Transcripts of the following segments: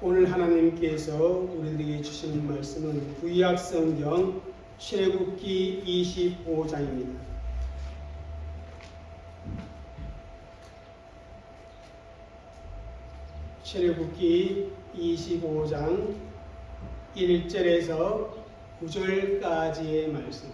오늘 하나님께서 우리들에게 주시는 말씀은 구약 성경 출애굽기 25장입니다. 출애굽기 25장 1절에서 9절까지의 말씀.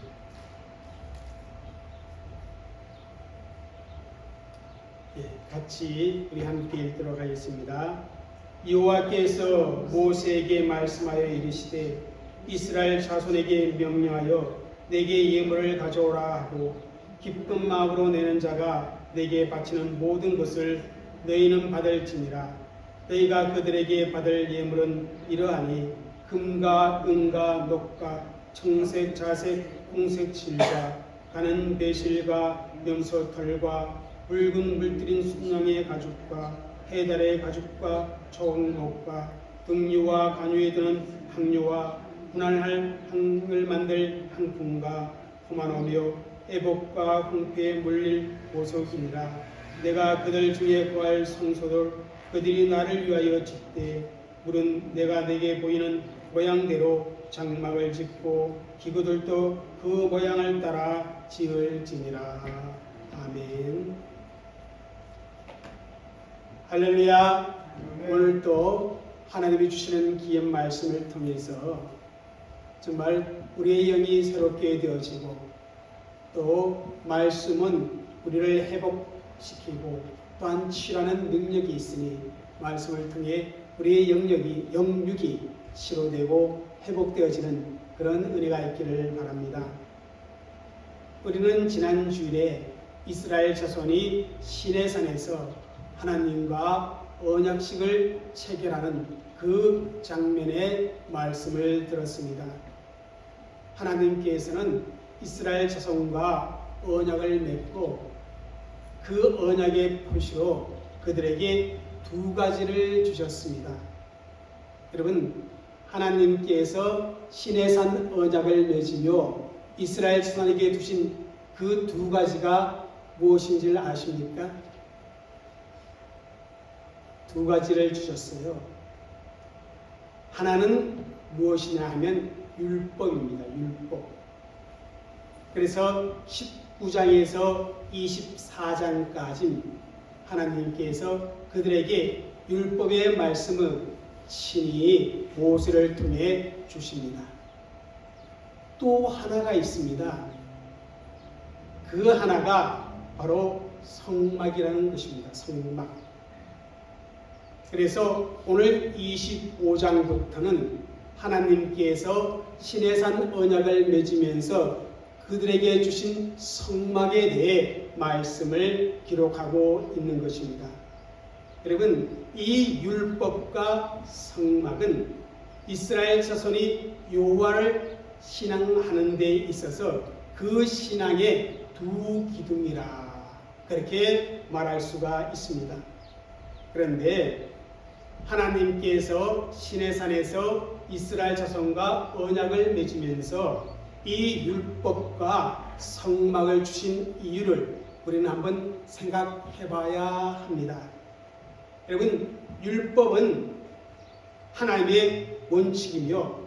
같이 우리 함께 읽도록 하겠습니다. 여호와께서 모세에게 말씀하여 이르시되 이스라엘 자손에게 명령하여 내게 예물을 가져오라 하고 기쁜 마음으로 내는 자가 내게 바치는 모든 것을 너희는 받을지니라. 너희가 그들에게 받을 예물은 이러하니 금과 은과 녹과 청색 자색 홍색 실과 가는 배실과 염소털과 붉은 물들인 순양의 가죽과 해달의 가죽과 초홍목과 등유와 간유에 드는 향료와 분할할 향을 만들 향품과 호마노며 애복과 홍패에 물릴 보석이니라. 내가 그들 중에 구할 성소들 그들이 나를 위하여 짓되 물은 내가 내게 보이는 모양대로 장막을 짓고 기구들도 그 모양을 따라 지을지니라. 아멘. 할렐루야. 오늘 또 하나님이 주시는 귀한 말씀을 통해서 정말 우리의 영이 새롭게 되어지고 또 말씀은 우리를 회복시키고 또한 치유하는 능력이 있으니 말씀을 통해 우리의 영육이 치료되고 회복되어지는 그런 은혜가 있기를 바랍니다. 우리는 지난 주일에 이스라엘 자손이 시내산에서 하나님과 언약식을 체결하는 그 장면의 말씀을 들었습니다. 하나님께서는 이스라엘 자손과 언약을 맺고 그 언약의 표시로 그들에게 두 가지를 주셨습니다. 여러분, 하나님께서 시내산 언약을 맺으며 이스라엘 자손에게 주신 그 두 가지가 무엇인지를 아십니까? 두 가지를 주셨어요. 하나는 무엇이냐 하면 율법입니다. 율법. 그래서 19장에서 24장까지 하나님께서 그들에게 율법의 말씀을 친히 모세를 통해 주십니다. 또 하나가 있습니다. 그 하나가 바로 성막이라는 것입니다. 성막. 그래서 오늘 25장부터는 하나님께서 시내산 언약을 맺으면서 그들에게 주신 성막에 대해 말씀을 기록하고 있는 것입니다. 여러분, 이 율법과 성막은 이스라엘 자손이 여호와를 신앙하는 데 있어서 그 신앙의 두 기둥이라 그렇게 말할 수가 있습니다. 그런데 하나님께서 시내산에서 이스라엘 자손과 언약을 맺으면서 이 율법과 성막을 주신 이유를 우리는 한번 생각해 봐야 합니다. 여러분, 율법은 하나님의 원칙이며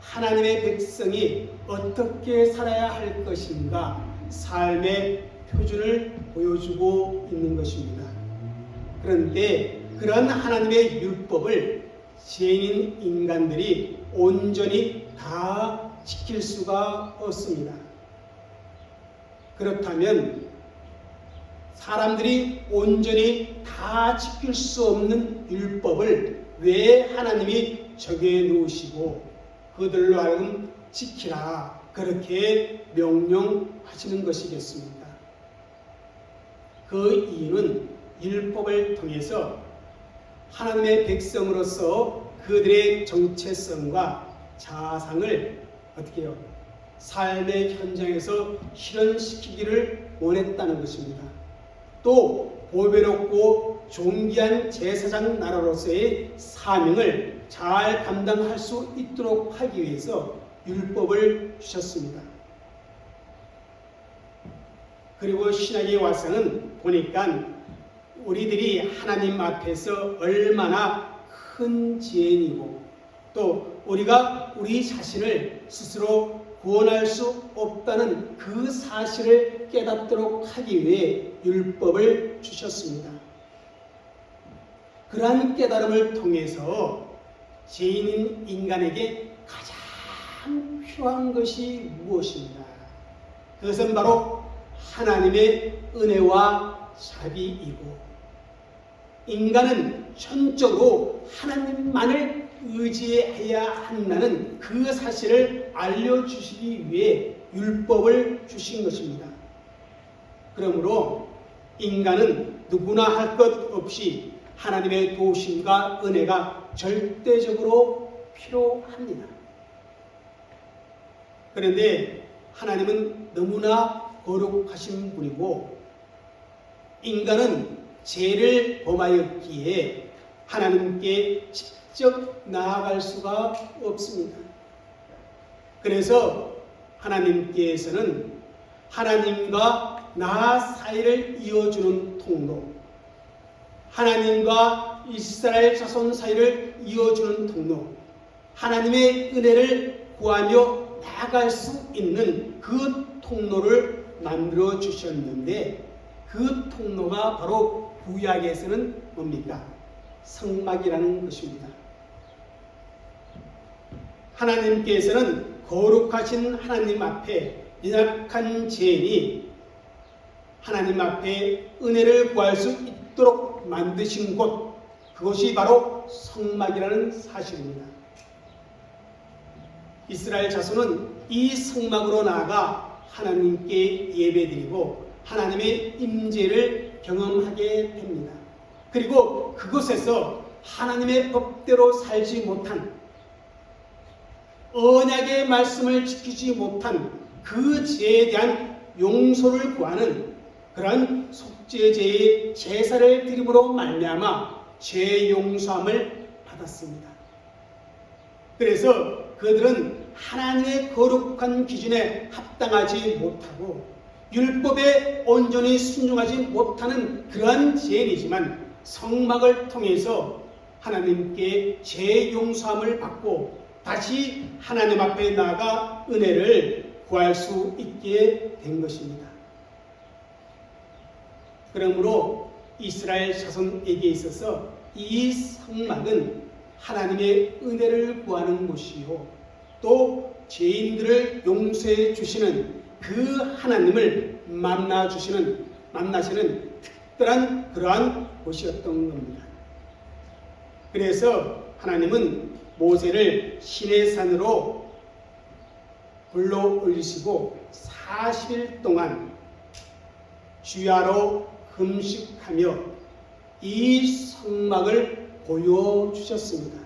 하나님의 백성이 어떻게 살아야 할 것인가 삶의 표준을 보여주고 있는 것입니다. 그런데 그런 하나님의 율법을 죄인인 인간들이 온전히 다 지킬 수가 없습니다. 그렇다면 사람들이 온전히 다 지킬 수 없는 율법을 왜 하나님이 정해 놓으시고 그들로 하여금 지키라 그렇게 명령하시는 것이겠습니까? 그 이유는 율법을 통해서 하나님의 백성으로서 그들의 정체성과 자상을 어떻게 해요? 삶의 현장에서 실현시키기를 원했다는 것입니다. 또 보배롭고 존귀한 제사장 나라로서의 사명을 잘 감당할 수 있도록 하기 위해서 율법을 주셨습니다. 그리고 신약에 와서는 보니까 우리들이 하나님 앞에서 얼마나 큰 지혜이고 또 우리가 우리 자신을 스스로 구원할 수 없다는 그 사실을 깨닫도록 하기 위해 율법을 주셨습니다. 그러한 깨달음을 통해서 죄인인 인간에게 가장 필요한 것이 무엇인가? 그것은 바로 하나님의 은혜와 자비이고 인간은 전적으로 하나님만을 의지해야 한다는 그 사실을 알려주시기 위해 율법을 주신 것입니다. 그러므로 인간은 누구나 할 것 없이 하나님의 도우심과 은혜가 절대적으로 필요합니다. 그런데 하나님은 너무나 거룩하신 분이고 인간은 죄를 범하였기에 하나님께 직접 나아갈 수가 없습니다. 그래서 하나님께서는 하나님과 나 사이를 이어주는 통로, 하나님과 이스라엘 자손 사이를 이어주는 통로, 하나님의 은혜를 구하며 나아갈 수 있는 그 통로를 만들어 주셨는데 그 통로가 바로 구약에서는 뭡니까? 성막이라는 것입니다. 하나님께서는 거룩하신 하나님 앞에 연약한 죄인이 하나님 앞에 은혜를 구할 수 있도록 만드신 곳, 그것이 바로 성막이라는 사실입니다. 이스라엘 자손은 이 성막으로 나아가 하나님께 예배드리고 하나님의 임재를 경험하게 됩니다. 그리고 그곳에서 하나님의 법대로 살지 못한, 언약의 말씀을 지키지 못한 그 죄에 대한 용서를 구하는 그런 속죄제의 제사를 드림으로 말미암아 죄 용서함을 받았습니다. 그래서 그들은 하나님의 거룩한 기준에 합당하지 못하고 율법에 온전히 순종하지 못하는 그러한 죄인이지만 성막을 통해서 하나님께 죄 용서함을 받고 다시 하나님 앞에 나아가 은혜를 구할 수 있게 된 것입니다. 그러므로 이스라엘 자손에게 있어서 이 성막은 하나님의 은혜를 구하는 곳이요 또 죄인들을 용서해 주시는 그 하나님을 만나시는 특별한 그러한 곳이었던 겁니다. 그래서 하나님은 모세를 시내산으로 불러 올리시고 40일 동안 주야로 금식하며 이 성막을 보여주셨습니다.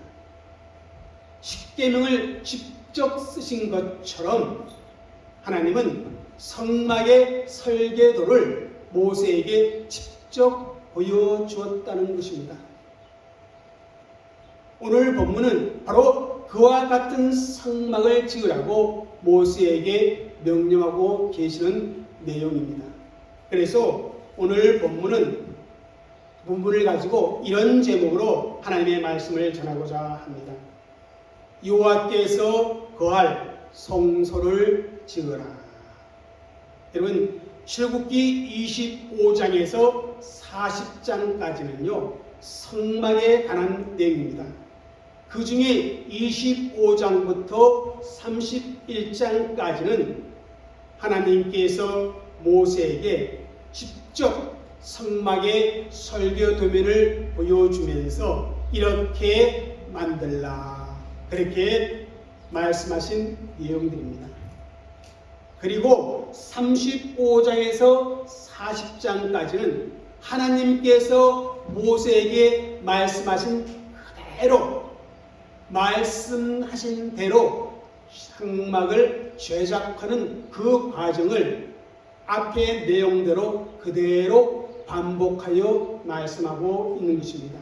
십계명을 직접 쓰신 것처럼 하나님은 성막의 설계도를 모세에게 직접 보여주었다는 것입니다. 오늘 본문은 바로 그와 같은 성막을 지으라고 모세에게 명령하고 계시는 내용입니다. 그래서 오늘 본문을 가지고 이런 제목으로 하나님의 말씀을 전하고자 합니다. 여호와께서 거할 성소를 지으라. 여러분, 출애굽기 25장에서 40장까지는요 성막에 관한 내용입니다. 그 중에 25장부터 31장까지는 하나님께서 모세에게 직접 성막의 설계 도면을 보여주면서 이렇게 만들라, 그렇게 말씀하신 내용들입니다. 그리고 35장에서 40장까지는 하나님께서 모세에게 말씀하신 그대로, 말씀하신 대로 성막을 제작하는 그 과정을 앞의 내용대로 그대로 반복하여 말씀하고 있는 것입니다.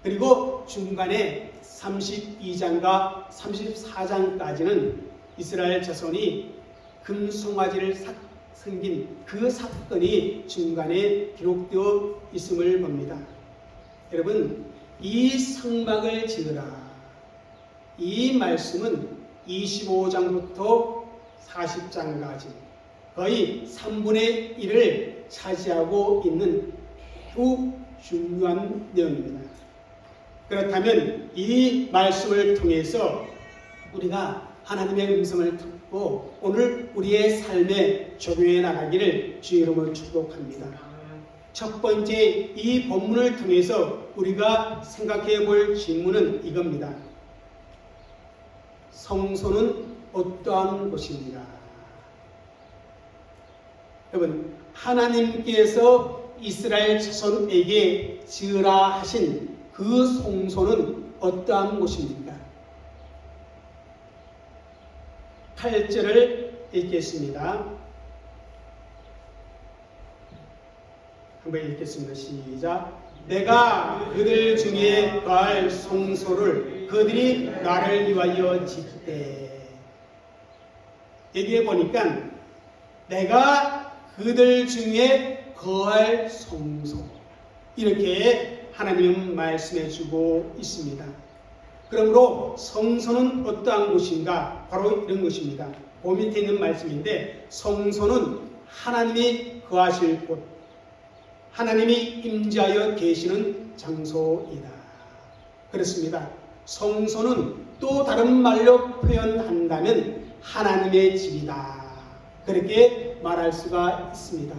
그리고 중간에 32장과 34장까지는 이스라엘 자손이 금송아지를 섬긴 그 사건이 중간에 기록되어 있음을 봅니다. 여러분, 이 성막을 지으라. 이 말씀은 25장부터 40장까지 거의 3분의 1을 차지하고 있는 매우 중요한 내용입니다. 그렇다면 이 말씀을 통해서 우리가 하나님의 음성을 듣고 오늘 우리의 삶에 적용해 나가기를 주의 이름으로 축복합니다. 첫 번째, 이 본문을 통해서 우리가 생각해 볼 질문은 이겁니다. 성소는 어떠한 곳인가? 여러분, 하나님께서 이스라엘 자손에게 지으라 하신 그 성소는 어떠한 곳입니까? 8절을 읽겠습니다. 한번 읽겠습니다. 시작. 내가 그들 중에 거할 성소를 그들이 나를 위하여 짓되. 여기에 보니까 내가 그들 중에 거할 성소, 이렇게 하나님은 말씀해 주고 있습니다. 그러므로 성소는 어떠한 곳인가? 바로 이런 것입니다. 그 밑에 있는 말씀인데, 성소는 하나님이 거하실 곳, 하나님이 임재하여 계시는 장소이다. 그렇습니다. 성소는 또 다른 말로 표현한다면 하나님의 집이다. 그렇게 말할 수가 있습니다.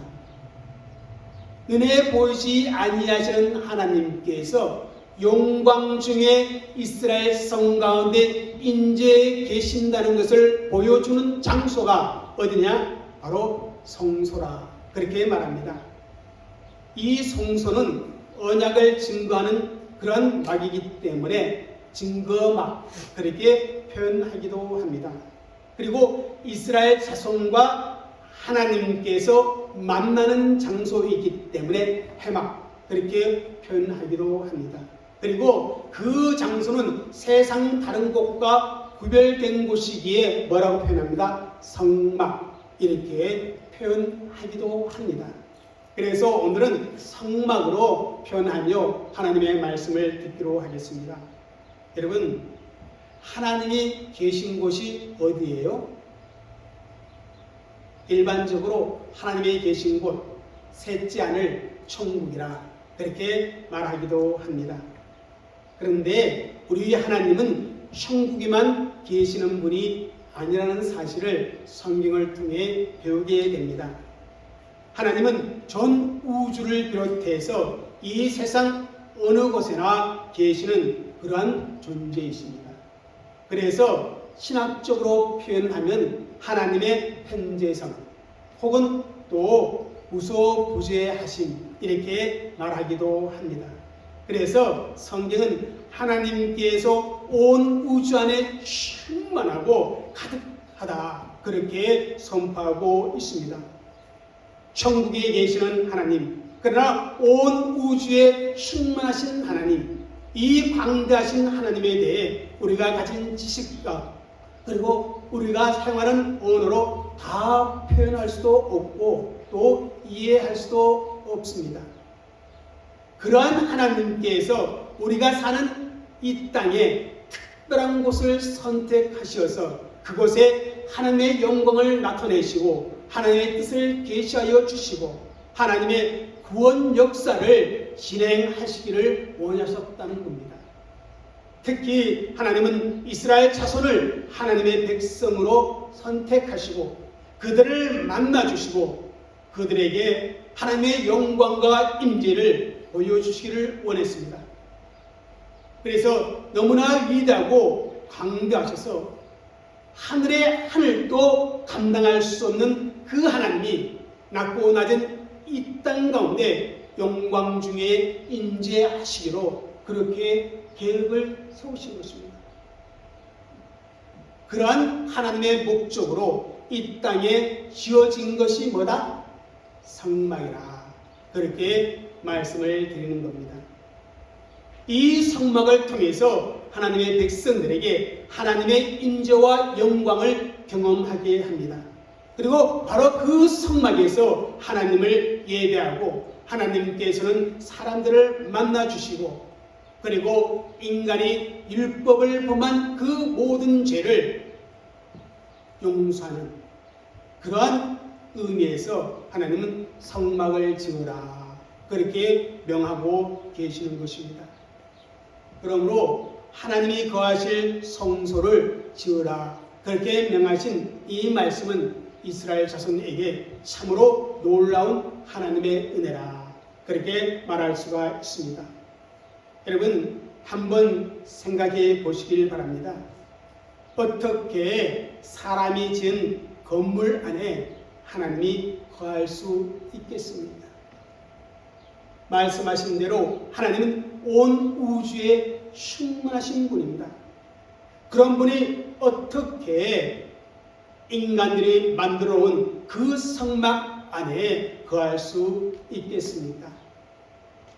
은혜 보이지 아니하시는 하나님께서 영광 중에 이스라엘 성 가운데 임재해 계신다는 것을 보여주는 장소가 어디냐? 바로 성소라. 그렇게 말합니다. 이 성소는 언약을 증거하는 그런 막이기 때문에 증거막, 그렇게 표현하기도 합니다. 그리고 이스라엘 자손과 하나님께서 만나는 장소이기 때문에 회막, 그렇게 표현하기도 합니다. 그리고 그 장소는 세상 다른 곳과 구별된 곳이기에 뭐라고 표현합니다? 성막, 이렇게 표현하기도 합니다. 그래서 오늘은 성막으로 표현하며 하나님의 말씀을 듣기로 하겠습니다. 여러분, 하나님이 계신 곳이 어디예요? 일반적으로 하나님이 계신 곳, 셋째 하늘 천국이라 그렇게 말하기도 합니다. 그런데 우리 하나님은 천국에만 계시는 분이 아니라는 사실을 성경을 통해 배우게 됩니다. 하나님은 전 우주를 비롯해서 이 세상 어느 곳에나 계시는 그러한 존재이십니다. 그래서 신학적으로 표현하면 하나님의 현재성 혹은 또 무소부재하심, 이렇게 말하기도 합니다. 그래서 성경은 하나님께서 온 우주 안에 충만하고 가득하다, 그렇게 선포하고 있습니다. 천국에 계시는 하나님, 그러나 온 우주에 충만하신 하나님, 이 광대하신 하나님에 대해 우리가 가진 지식과 그리고 우리가 사용하는 언어로 다 표현할 수도 없고 또 이해할 수도 없습니다. 그러한 하나님께서 우리가 사는 이 땅에 특별한 곳을 선택하셔서 그곳에 하나님의 영광을 나타내시고 하나님의 뜻을 계시하여 주시고 하나님의 구원 역사를 진행하시기를 원하셨다는 겁니다. 특히 하나님은 이스라엘 자손을 하나님의 백성으로 선택하시고 그들을 만나주시고 그들에게 하나님의 영광과 임재를 보여주시기를 원했습니다. 그래서 너무나 위대하고 광대하셔서 하늘의 하늘도 감당할 수 없는 그 하나님이 낮고 낮은 이 땅 가운데 영광 중에 임재하시기로 그렇게 계획을 세우신 것입니다. 그러한 하나님의 목적으로 이 땅에 지어진 것이 뭐다? 성막이라. 그렇게 말씀을 드리는 겁니다. 이 성막을 통해서 하나님의 백성들에게 하나님의 임재와 영광을 경험하게 합니다. 그리고 바로 그 성막에서 하나님을 예배하고 하나님께서는 사람들을 만나주시고 그리고 인간이 율법을 범한 그 모든 죄를 용서하는 그러한 의미에서 하나님은 성막을 지으라 그렇게 명하고 계시는 것입니다. 그러므로 하나님이 거하실 성소를 지으라 그렇게 명하신 이 말씀은 이스라엘 자손에게 참으로 놀라운 하나님의 은혜라 그렇게 말할 수가 있습니다. 여러분 한번 생각해 보시길 바랍니다. 어떻게 사람이 지은 건물 안에 하나님이 거할 수 있겠습니까? 말씀하신 대로 하나님은 온 우주에 충만하신 분입니다. 그런 분이 어떻게 인간들이 만들어 온 그 성막 안에 거할 수 있겠습니까?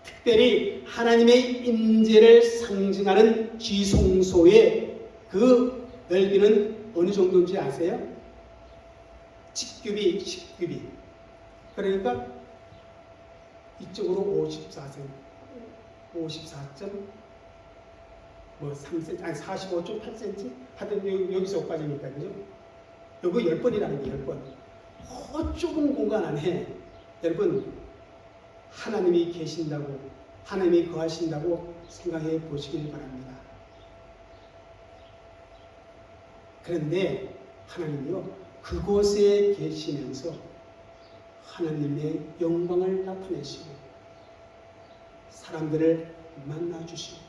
특별히 하나님의 임재를 상징하는 지성소의 그 넓이는 어느 정도인지 아세요? 10규빗. 그러니까 이쪽으로 54.3cm, 아니 45.8cm? 하여튼 여기서까지니까, 그죠? 요거 10번이라는 게 10번. 좁은 공간 안에, 여러분, 하나님이 계신다고, 하나님이 거하신다고 생각해 보시길 바랍니다. 그런데 하나님이요, 그곳에 계시면서 하나님의 영광을 나타내시고 사람들을 만나주시고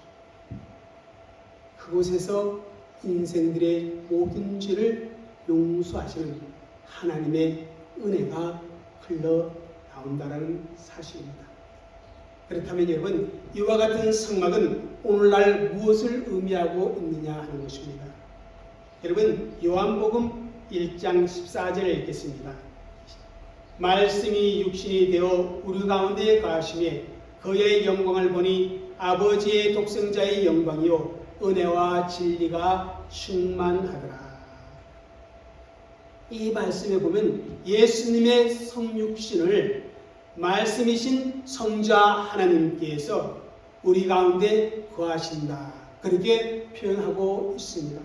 그곳에서 인생들의 모든 죄를 용서하시는 하나님의 은혜가 흘러나온다는 사실입니다. 그렇다면 여러분, 이와 같은 성막은 오늘날 무엇을 의미하고 있느냐 하는 것입니다. 여러분, 요한복음 1장 14절을 읽겠습니다. 말씀이 육신이 되어 우리 가운데 거하시매 그의 영광을 보니 아버지의 독생자의 영광이요 은혜와 진리가 충만하더라. 이 말씀에 보면 예수님의 성육신을 말씀이신 성자 하나님께서 우리 가운데 거하신다 그렇게 표현하고 있습니다.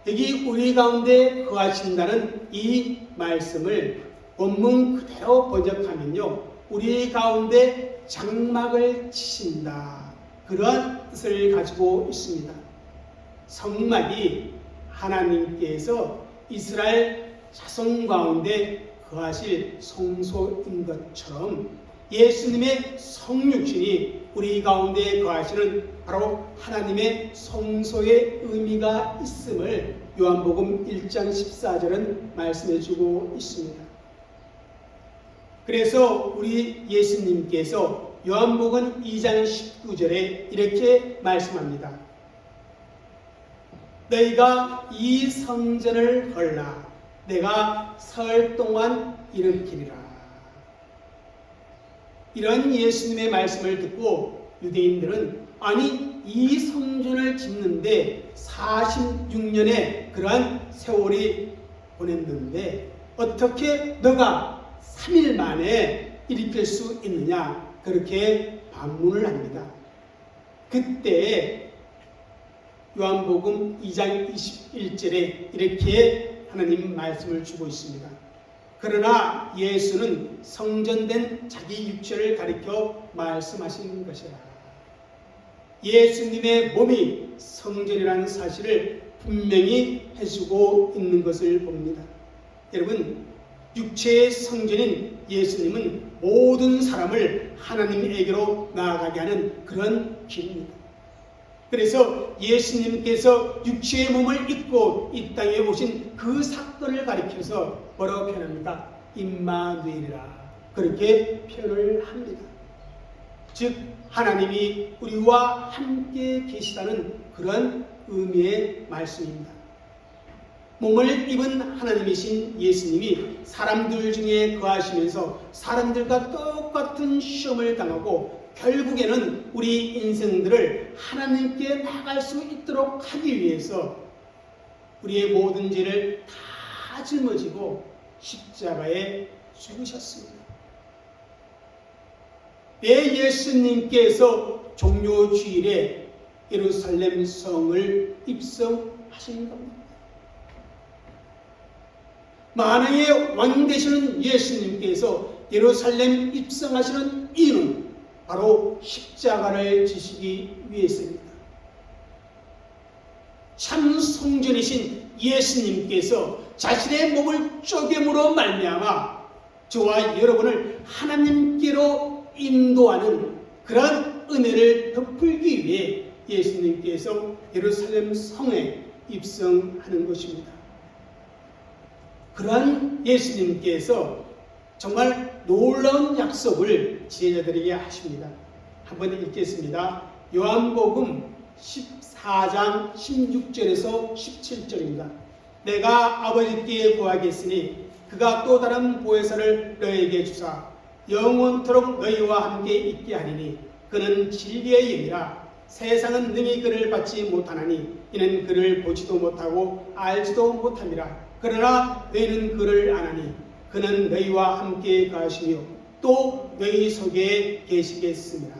여기 우리 가운데 거하신다는 이 말씀을 원문 그대로 번역하면요, 우리 가운데 장막을 치신다 그런 뜻을 가지고 있습니다. 성막이 하나님께서 이스라엘 자손 가운데 거하실 성소인 것처럼 예수님의 성육신이 우리 가운데 거하시는 바로 하나님의 성소의 의미가 있음을 요한복음 1장 14절은 말씀해 주고 있습니다. 그래서 우리 예수님께서 요한복음 2장 19절에 이렇게 말씀합니다. 너희가 이 성전을 헐라 내가 사흘 동안 일으키리라. 이런 예수님의 말씀을 듣고 유대인들은 아니 이 성전을 짓는데 46년의 그러한 세월이 보냈는데 어떻게 너가 3일 만에 일으킬 수 있느냐 그렇게 반문을 합니다. 그때 요한복음 2장 21절에 이렇게 하나님 말씀을 주고 있습니다. 그러나 예수는 성전된 자기 육체를 가리켜 말씀하신 것이라. 예수님의 몸이 성전이라는 사실을 분명히 해주고 있는 것을 봅니다. 여러분, 육체의 성전인 예수님은 모든 사람을 하나님에게로 나아가게 하는 그런 길입니다. 그래서 예수님께서 육체의 몸을 입고 이 땅에 오신 그 사건을 가리켜서 뭐라고 표현합니까? 임마누엘이라 그렇게 표현을 합니다. 즉 하나님이 우리와 함께 계시다는 그런 의미의 말씀입니다. 몸을 입은 하나님이신 예수님이 사람들 중에 거하시면서 사람들과 똑같은 시험을 당하고 결국에는 우리 인생들을 하나님께 나갈 수 있도록 하기 위해서 우리의 모든 죄를 다 짊어지고 십자가에 죽으셨습니다. 내 예수님께서 종료주일에 예루살렘 성을 입성하신 겁니다. 만왕의 왕 되시는 예수님께서 예루살렘 입성하시는 이유는 바로 십자가를 지시기 위해서입니다. 참 성전이신 예수님께서 자신의 몸을 쪼개므로 말미암아 저와 여러분을 하나님께로 인도하는 그러한 은혜를 베풀기 위해 예수님께서 예루살렘 성에 입성하는 것입니다. 그러한 예수님께서 정말 놀라운 약속을 제자들에게 하십니다. 한번 읽겠습니다. 요한복음 14장 16절에서 17절입니다. 내가 아버지께 구하겠으니 그가 또 다른 보혜사를 너희에게 주사 영원토록 너희와 함께 있게 하리니 그는 진리의 영이라 세상은 능히 그를 받지 못하나니 이는 그를 보지도 못하고 알지도 못함이라. 그러나 너희는 그를 아나니 그는 너희와 함께 가시며 또 너희 속에 계시겠습니다.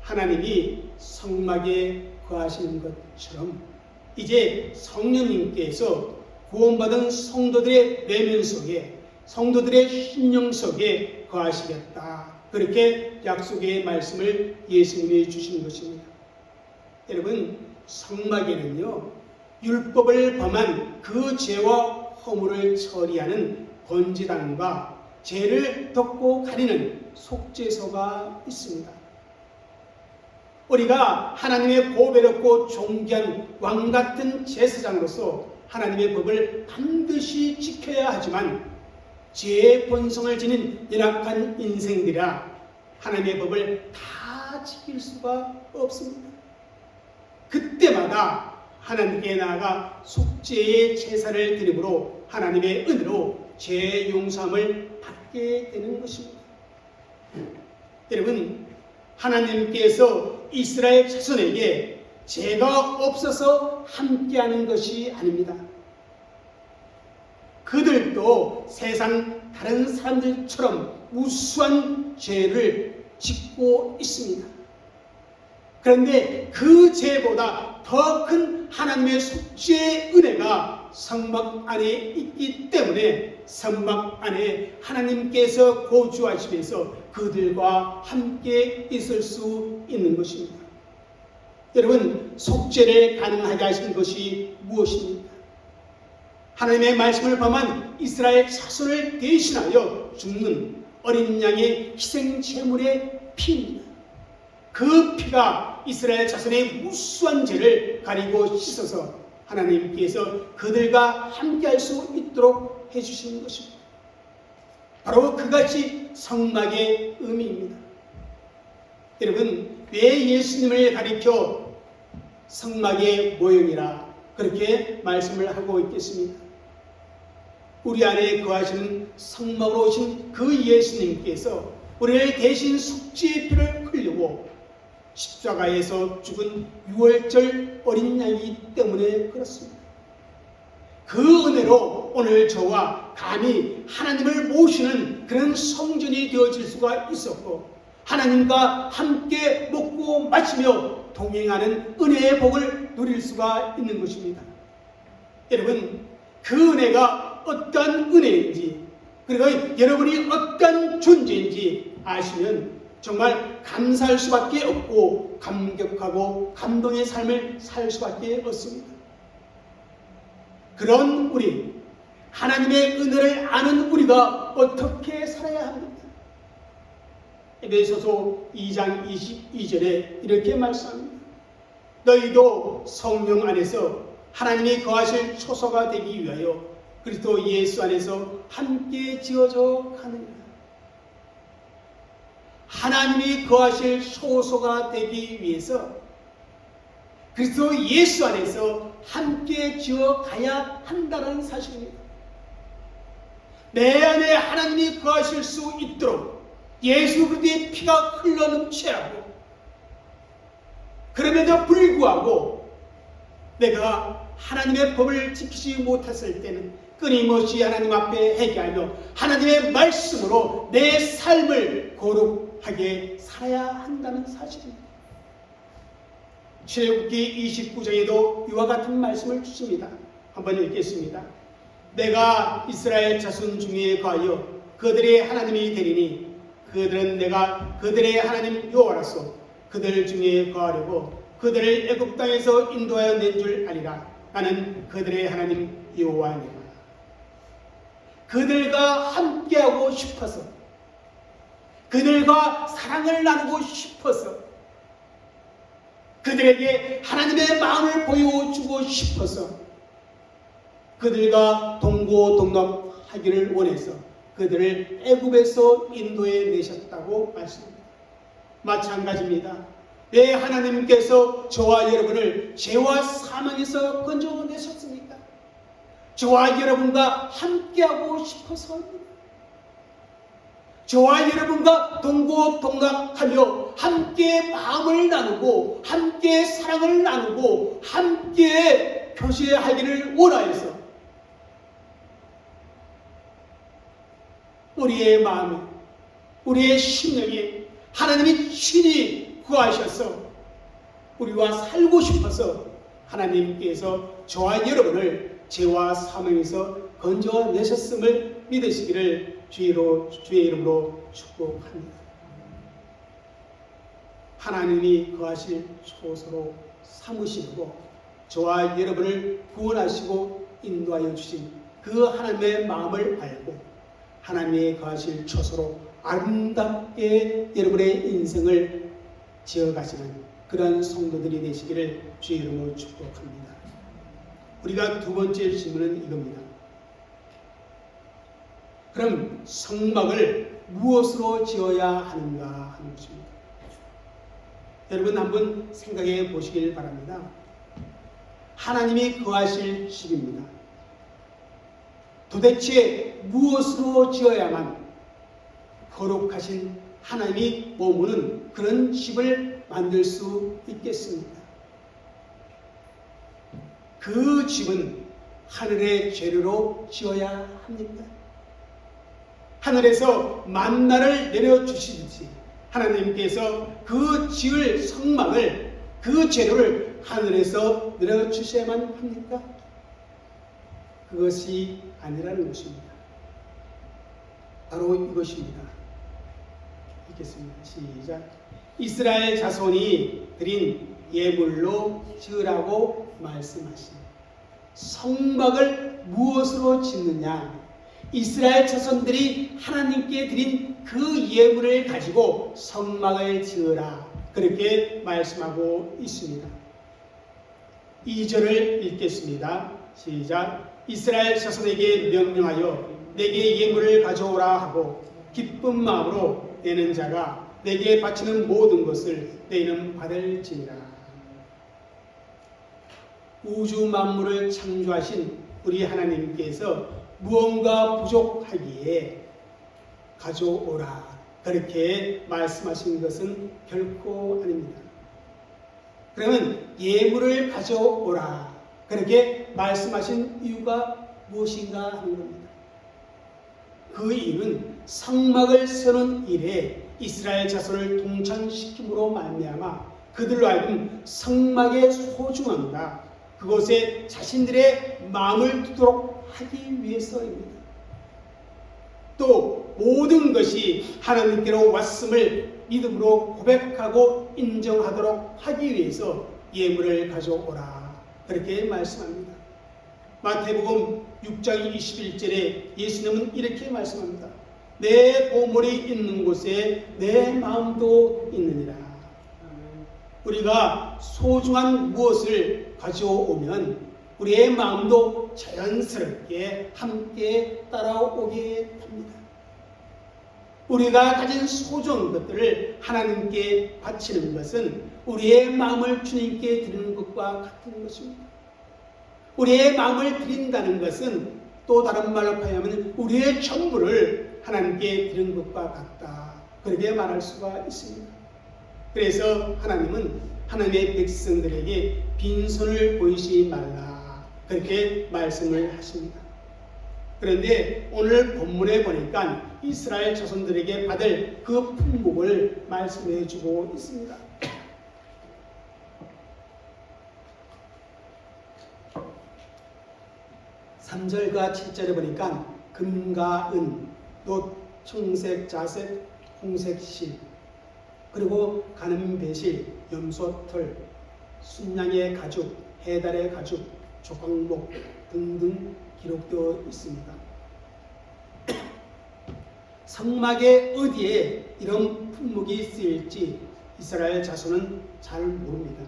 하나님이 성막에 거하시는 것처럼 이제 성령님께서 구원받은 성도들의 내면 속에, 성도들의 심령 속에 거하시겠다. 그렇게 약속의 말씀을 예수님이 주신 것입니다. 여러분, 성막에는요, 율법을 범한 그 죄와 허물을 처리하는 번제단과 죄를 덮고 가리는 속죄소가 있습니다. 우리가 하나님의 보배롭고 존귀한 왕같은 제사장으로서 하나님의 법을 반드시 지켜야 하지만 죄의 본성을 지닌 연약한 인생들이라 하나님의 법을 다 지킬 수가 없습니다. 그때마다 하나님께 나아가 속죄의 제사를 드림으로 하나님의 은혜로 죄 용서함을 받게 되는 것입니다. 여러분, 하나님께서 이스라엘 자손에게 죄가 없어서 함께하는 것이 아닙니다. 그들도 세상 다른 사람들처럼 우수한 죄를 짓고 있습니다. 그런데 그 죄보다 더 큰 하나님의 속죄의 은혜가 성막 안에 있기 때문에 성막 안에 하나님께서 거주하시면서 그들과 함께 있을 수 있는 것입니다. 여러분, 속죄를 가능하게 하신 것이 무엇입니까? 하나님의 말씀을 범한 이스라엘 자손을 대신하여 죽는 어린 양의 희생 제물의 피입니다. 그 피가 이스라엘 자손의 무수한 죄를 가리고 씻어서 하나님께서 그들과 함께할 수 있도록 해주시는 것입니다. 바로 그것이 성막의 의미입니다. 여러분, 왜 예수님을 가리켜 성막의 모형이라 그렇게 말씀을 하고 있겠습니까? 우리 안에 거하시는 성막으로 오신 그 예수님께서 우리를 대신 속죄의 피를 흘리고 십자가에서 죽은 6월절 어린 양이기 때문에 그렇습니다. 그 은혜로 오늘 저와 감히 하나님을 모시는 그런 성전이 되어질 수가 있었고 하나님과 함께 먹고 마시며 동행하는 은혜의 복을 누릴 수가 있는 것입니다. 여러분, 그 은혜가 어떤 은혜인지 그리고 여러분이 어떤 존재인지 아시면 정말 감사할 수밖에 없고 감격하고 감동의 삶을 살 수밖에 없습니다. 그런 우리, 하나님의 은혜를 아는 우리가 어떻게 살아야 합니까? 에베소서 2장 22절에 이렇게 말씀합니다. 너희도 성령 안에서 하나님이 거하실 초소가 되기 위하여 그리스도 예수 안에서 함께 지어져 가느니라. 하나님이 거하실 초소가 되기 위해서 그리스도 예수 안에서 함께 지어 가야 한다는 사실입니다. 내 안에 하나님이 거하실 수 있도록 예수 그리스도의 피가 흘러넘쳐야 하고 그럼에도 불구하고 내가 하나님의 법을 지키지 못했을 때는 끊임없이 하나님 앞에 회개하며 하나님의 말씀으로 내 삶을 거룩하게 살아야 한다는 사실입니다. 출애굽기 29장에도 이와 같은 말씀을 주십니다. 한번 읽겠습니다. 내가 이스라엘 자손 중에 거하여 그들의 하나님이 되리니 그들은 내가 그들의 하나님 여호와로서 그들 중에 거하려고 그들을 애굽 땅에서 인도하여 낸 줄 아리라. 나는 그들의 하나님 여호와니라. 그들과 함께하고 싶어서, 그들과 사랑을 나누고 싶어서, 그들에게 하나님의 마음을 보여주고 싶어서 그들과 동고동락하기를 원해서 그들을 애굽에서 인도해 내셨다고 말씀합니다. 마찬가지입니다. 왜 하나님께서 저와 여러분을 죄와 사망에서 건져내셨습니까? 저와 여러분과 함께하고 싶어서입니다. 저와 여러분과 동고동락하며 함께 마음을 나누고 함께 사랑을 나누고 함께 교제하기를 원하여서 우리의 마음에, 우리의 심령에 하나님이 친히 구하셔서 우리와 살고 싶어서 하나님께서 저와 여러분을 죄와 사망에서 건져내셨음을 믿으시기를 주의 이름으로 축복합니다. 하나님이 거하실 초소로 삼으시고 저와 여러분을 구원하시고 인도하여 주신 그 하나님의 마음을 알고 하나님의 거하실 초소로 아름답게 여러분의 인생을 지어가시는 그런 성도들이 되시기를 주의 이름으로 축복합니다. 우리가 두 번째 질문은 이겁니다. 그럼 성막을 무엇으로 지어야 하는가 하는 것입니다. 여러분 한번 생각해 보시길 바랍니다. 하나님이 거하실 집입니다. 도대체 무엇으로 지어야만 거룩하신 하나님이 머무는 그런 집을 만들 수 있겠습니까? 그 집은 하늘의 재료로 지어야 합니까? 하늘에서 만나를 내려주시듯이 하나님께서 그 지을 성막을, 그 재료를 하늘에서 내려주셔야만 합니까? 그것이 아니라는 것입니다. 바로 이것입니다. 읽겠습니다. 시작. 이스라엘 자손이 드린 예물로 지으라고 말씀하신 성막을 무엇으로 짓느냐? 이스라엘 자손들이 하나님께 드린 그 예물을 가지고 성막을 지으라, 그렇게 말씀하고 있습니다. 2절을 읽겠습니다. 시작. 이스라엘 자손에게 명령하여 내게 예물을 가져오라 하고 기쁜 마음으로 내는 자가 내게 바치는 모든 것을 너희는 받을지니라. 우주 만물을 창조하신 우리 하나님께서 무언가 부족하기에 가져오라, 그렇게 말씀하신 것은 결코 아닙니다. 그러면 예물을 가져오라, 그렇게 말씀하신 이유가 무엇인가 하는 겁니다. 그 이유는 성막을 세우는 일에 이스라엘 자손을 동참시킴으로 말미암아 그들로 하여금 성막의 소중함과 그곳에 자신들의 마음을 두도록 하기 위해서입니다. 또 모든 것이 하나님께로 왔음을 믿음으로 고백하고 인정하도록 하기 위해서 예물을 가져오라, 그렇게 말씀합니다. 마태복음 6장 21절에 예수님은 이렇게 말씀합니다. 내 보물이 있는 곳에 내 마음도 있느니라. 우리가 소중한 무엇을 가져오면 우리의 마음도 자연스럽게 함께 따라오게 됩니다. 우리가 가진 소중한 것들을 하나님께 바치는 것은 우리의 마음을 주님께 드리는 것과 같은 것입니다. 우리의 마음을 드린다는 것은 또 다른 말로 하면 우리의 전부를 하나님께 드리는 것과 같다, 그렇게 말할 수가 있습니다. 그래서 하나님은 하나님의 백성들에게 빈손을 보이지 말라, 그렇게 말씀을 하십니다. 그런데 오늘 본문에 보니까 이스라엘 자손들에게 받을 그 품목을 말씀해 주고 있습니다. 3절과 7절에 보니까 금과 은, 또 청색, 자색, 홍색 실, 그리고 가는 배실, 염소 털, 순양의 가죽, 해달의 가죽, 조각목 등등 기록되어 있습니다. 성막에 어디에 이런 품목이 쓰일지 이스라엘 자손은 잘 모릅니다.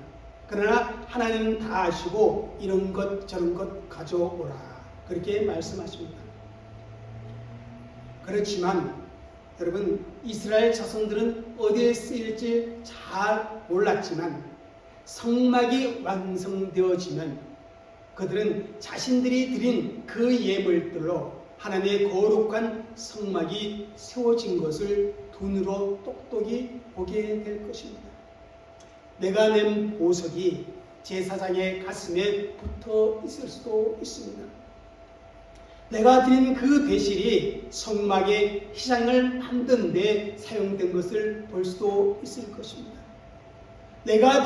그러나 하나님은 다 아시고 이런 것 저런 것 가져오라 그렇게 말씀하십니다. 그렇지만 여러분, 이스라엘 자손들은 어디에 쓰일지 잘 몰랐지만 성막이 완성되어지면 그들은 자신들이 드린 그 예물들로 하나님의 거룩한 성막이 세워진 것을 눈으로 똑똑히 보게 될 것입니다. 내가 낸 보석이 제사장의 가슴에 붙어 있을 수도 있습니다. 내가 드린 그 배실이 성막의 휘장을 만든 데 사용된 것을 볼 수도 있을 것입니다. 내가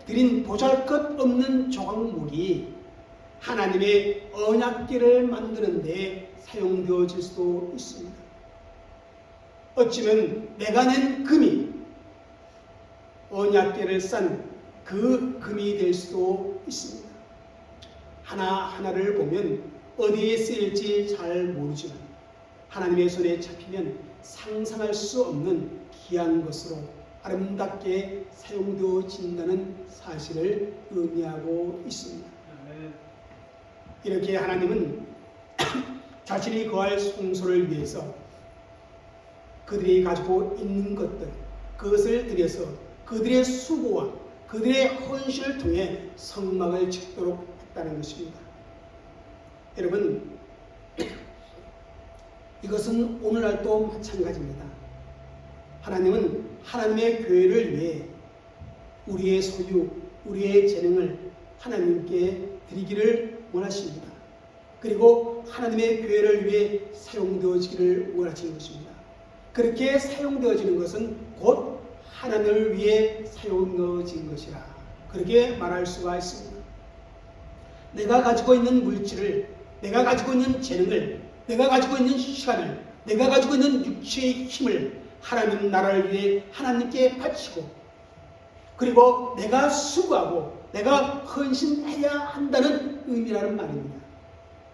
드린 보잘것없는 조각목이 하나님의 언약궤를 만드는 데 사용되어질 수도 있습니다. 어쩌면 내가 낸 금이 언약궤를 싼 그 금이 될 수도 있습니다. 하나하나를 보면 어디에 쓰일지 잘 모르지만 하나님의 손에 잡히면 상상할 수 없는 귀한 것으로 아름답게 사용되어진다는 사실을 의미하고 있습니다. 이렇게 하나님은 자신이 거할 성소를 위해서 그들이 가지고 있는 것들, 그것을 들여서 그들의 수고와 그들의 헌신을 통해 성막을 짓도록 했다는 것입니다. 여러분, 이것은 오늘날도 마찬가지입니다. 하나님은 하나님의 교회를 위해 우리의 소유, 우리의 재능을 하나님께 드리기를 원하십니다. 그리고 하나님의 교회를 위해 사용되어지기를 원하시는 것입니다. 그렇게 사용되어지는 것은 곧 하나님을 위해 사용되어진 것이라 그렇게 말할 수가 있습니다. 내가 가지고 있는 물질을, 내가 가지고 있는 재능을, 내가 가지고 있는 시간을, 내가 가지고 있는 육체의 힘을 하나님 나라를 위해 하나님께 바치고, 그리고 내가 수고하고 내가 헌신해야 한다는 의미라는 말입니다.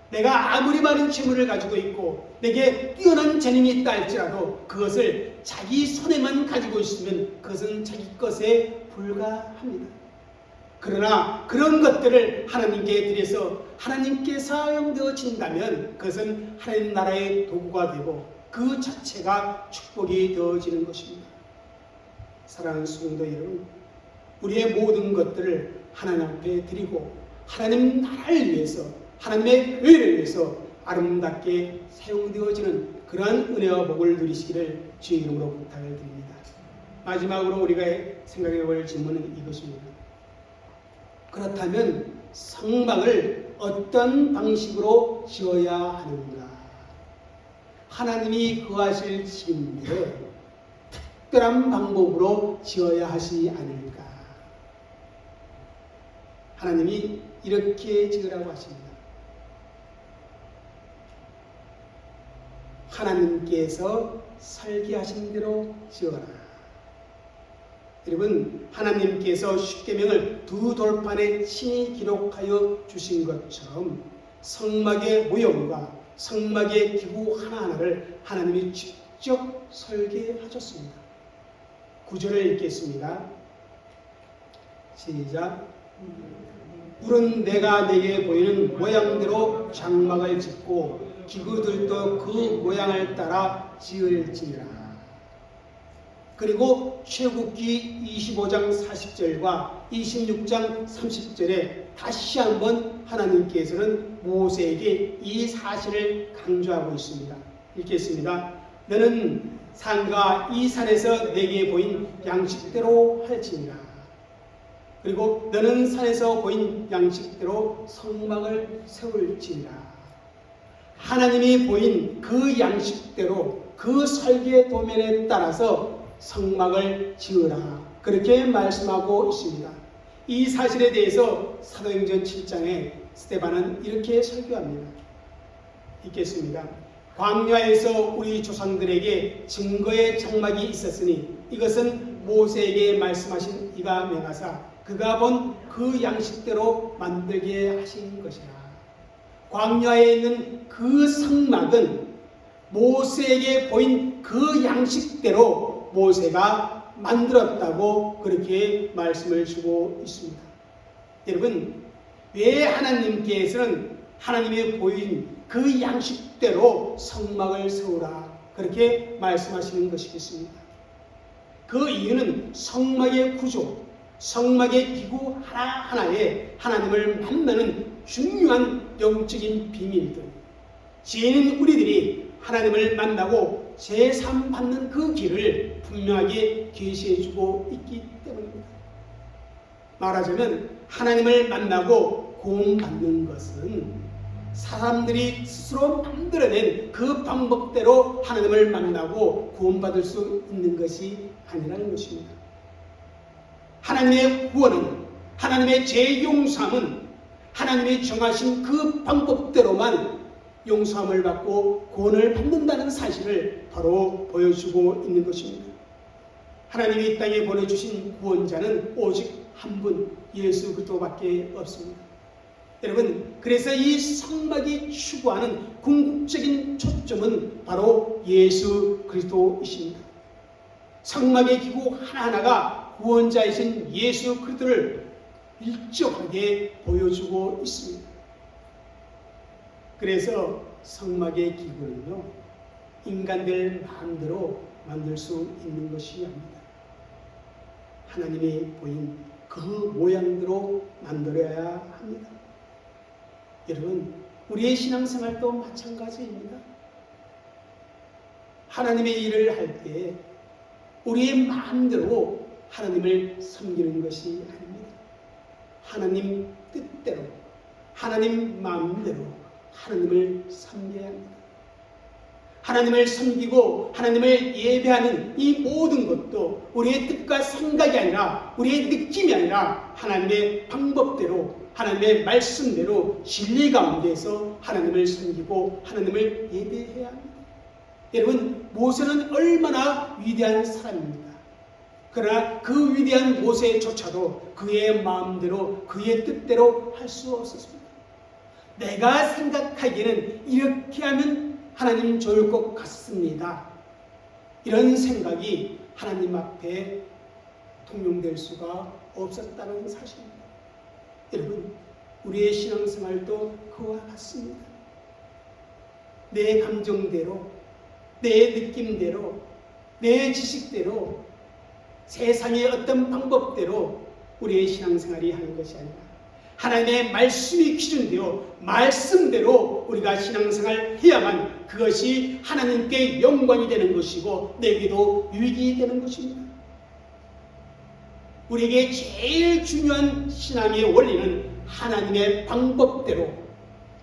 내가 아무리 많은 재물을 가지고 있고 내게 뛰어난 재능이 있다 할지라도 그것을 자기 손에만 가지고 있으면 그것은 자기 것에 불과합니다. 그러나 그런 것들을 하나님께 드려서 하나님께 사용되어진다면 그것은 하나님 나라의 도구가 되고 그 자체가 축복이 되어지는 것입니다. 사랑하는 성도 여러분, 우리의 모든 것들을 하나님 앞에 드리고 하나님 나라를 위해서, 하나님의 교회를 위해서 아름답게 사용되어지는 그러한 은혜와 복을 누리시기를 주의 이름으로 부탁을 드립니다. 마지막으로 우리가 생각해 볼 질문은 이것입니다. 그렇다면 성막을 어떤 방식으로 지어야 하는가? 하나님이 거하실 집인데 특별한 방법으로 지어야 하지 않을까? 하나님이 이렇게 지으라고 하십니다. 하나님께서 설계하신 대로 지어라. 여러분, 하나님께서 십계명을 두 돌판에 친히 기록하여 주신 것처럼 성막의 모형과 성막의 기구 하나하나를 하나님이 직접 설계하셨습니다. 구절을 읽겠습니다. 시작. 물은 내가 내게 보이는 모양대로 장막을 짓고 기구들도 그 모양을 따라 지을지니라. 그리고 출애굽기 25장 40절과 26장 30절에 다시 한번 하나님께서는 모세에게 이 사실을 강조하고 있습니다. 읽겠습니다. 너는 산과 이 산에서 내게 보인 양식대로 할지니라. 그리고 너는 산에서 보인 양식대로 성막을 세울지니라. 하나님이 보인 그 양식대로 그 설계 도면에 따라서 성막을 지으라, 그렇게 말씀하고 있습니다. 이 사실에 대해서 사도행전 7장에 스데반은 이렇게 설교합니다. 읽겠습니다. 광야에서 우리 조상들에게 증거의 장막이 있었으니 이것은 모세에게 말씀하신 이가 명하사 그가 본 그 양식대로 만들게 하신 것이라. 광야에 있는 그 성막은 모세에게 보인 그 양식대로 모세가 만들었다고 그렇게 말씀을 주고 있습니다. 여러분, 왜 하나님께서는 하나님의 보인 그 양식대로 성막을 세우라 그렇게 말씀하시는 것이겠습니다. 그 이유는 성막의 구조, 성막의 기구 하나하나에 하나님을 만나는 중요한 영적인 비밀들, 죄인인 우리들이 하나님을 만나고 제삼 받는 그 길을 분명하게 계시해주고 있기 때문입니다. 말하자면 하나님을 만나고 구원받는 것은 사람들이 스스로 만들어낸 그 방법대로 하나님을 만나고 구원받을 수 있는 것이 아니라는 것입니다. 하나님의 구원은, 하나님의 죄 용서함은 하나님이 정하신 그 방법대로만 용서함을 받고 구원을 받는다는 사실을 바로 보여주고 있는 것입니다. 하나님이 이 땅에 보내주신 구원자는 오직 한 분, 예수 그리스도밖에 없습니다. 여러분, 그래서 이 성막이 추구하는 궁극적인 초점은 바로 예수 그리스도이십니다. 성막의 기구 하나하나가 구원자이신 예수 그리스도를 일정하게 보여주고 있습니다. 그래서 성막의 기구는요, 인간들 마음대로 만들 수 있는 것이 아닙니다. 하나님이 보인 그 모양대로 만들어야 합니다. 여러분, 우리의 신앙생활도 마찬가지입니다. 하나님의 일을 할 때 우리의 마음대로 하나님을 섬기는 것이 아닙니다. 하나님 뜻대로, 하나님 마음대로 하나님을 섬겨야 합니다. 하나님을 섬기고 하나님을 예배하는 이 모든 것도 우리의 뜻과 생각이 아니라, 우리의 느낌이 아니라 하나님의 방법대로, 하나님의 말씀대로 진리 가운데서 하나님을 섬기고 하나님을 예배해야 합니다. 여러분, 모세는 얼마나 위대한 사람입니까? 그러나 그 위대한 모세조차도 그의 마음대로, 그의 뜻대로 할 수 없었습니다. 내가 생각하기에는 이렇게 하면 하나님 좋을 것 같습니다. 이런 생각이 하나님 앞에 통용될 수가 없었다는 사실입니다. 여러분, 우리의 신앙생활도 그와 같습니다. 내 감정대로, 내 느낌대로, 내 지식대로, 세상의 어떤 방법대로 우리의 신앙생활이 하는 것이 아니라 하나님의 말씀이 기준되어 말씀대로 우리가 신앙생활 해야만 그것이 하나님께 영광이 되는 것이고 내게도 유익이 되는 것입니다. 우리에게 제일 중요한 신앙의 원리는 하나님의 방법대로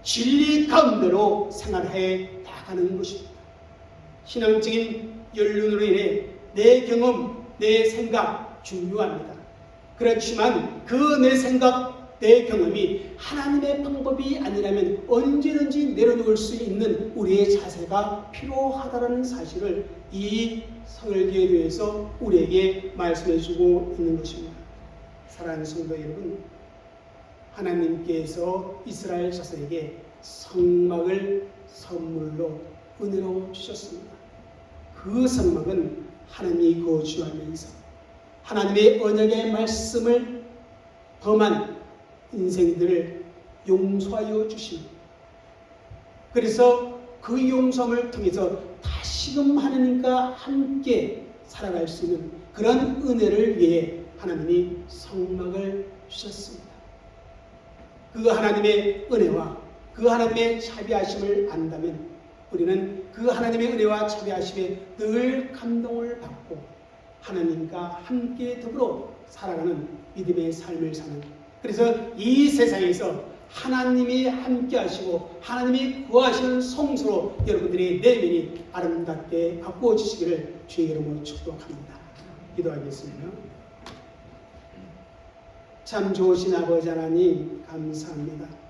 진리 가운데로 생활해 나가는 것입니다. 신앙적인 연륜으로 인해 내 경험, 내 생각 중요합니다. 그렇지만 그 내 생각, 내 경험이 하나님의 방법이 아니라면 언제든지 내려놓을 수 있는 우리의 자세가 필요하다는 사실을 이 설계도에서 우리에게 말씀해주고 있는 것입니다. 사랑하는 성도 여러분, 하나님께서 이스라엘 자손에게 성막을 선물로 은혜로 주셨습니다. 그 성막은 하나님이 거주하면서 하나님의 언약의 말씀을 범한 인생들을 용서하여 주십니다. 그래서 그 용서함을 통해서 다시금 하나님과 함께 살아갈 수 있는 그런 은혜를 위해 하나님이 성막을 주셨습니다. 그 하나님의 은혜와 그 하나님의 자비하심을 안다면 우리는 그 하나님의 은혜와 자비하심에 늘 감동을 받고 하나님과 함께 더불어 살아가는 믿음의 삶을 사는, 그래서 이 세상에서 하나님이 함께 하시고 하나님이 구하시는 성소로 여러분들의 내면이 아름답게 바꾸어 주시기를 주의 이름으로 축복합니다. 기도하겠습니다. 참 좋으신 아버지 하나님 감사합니다.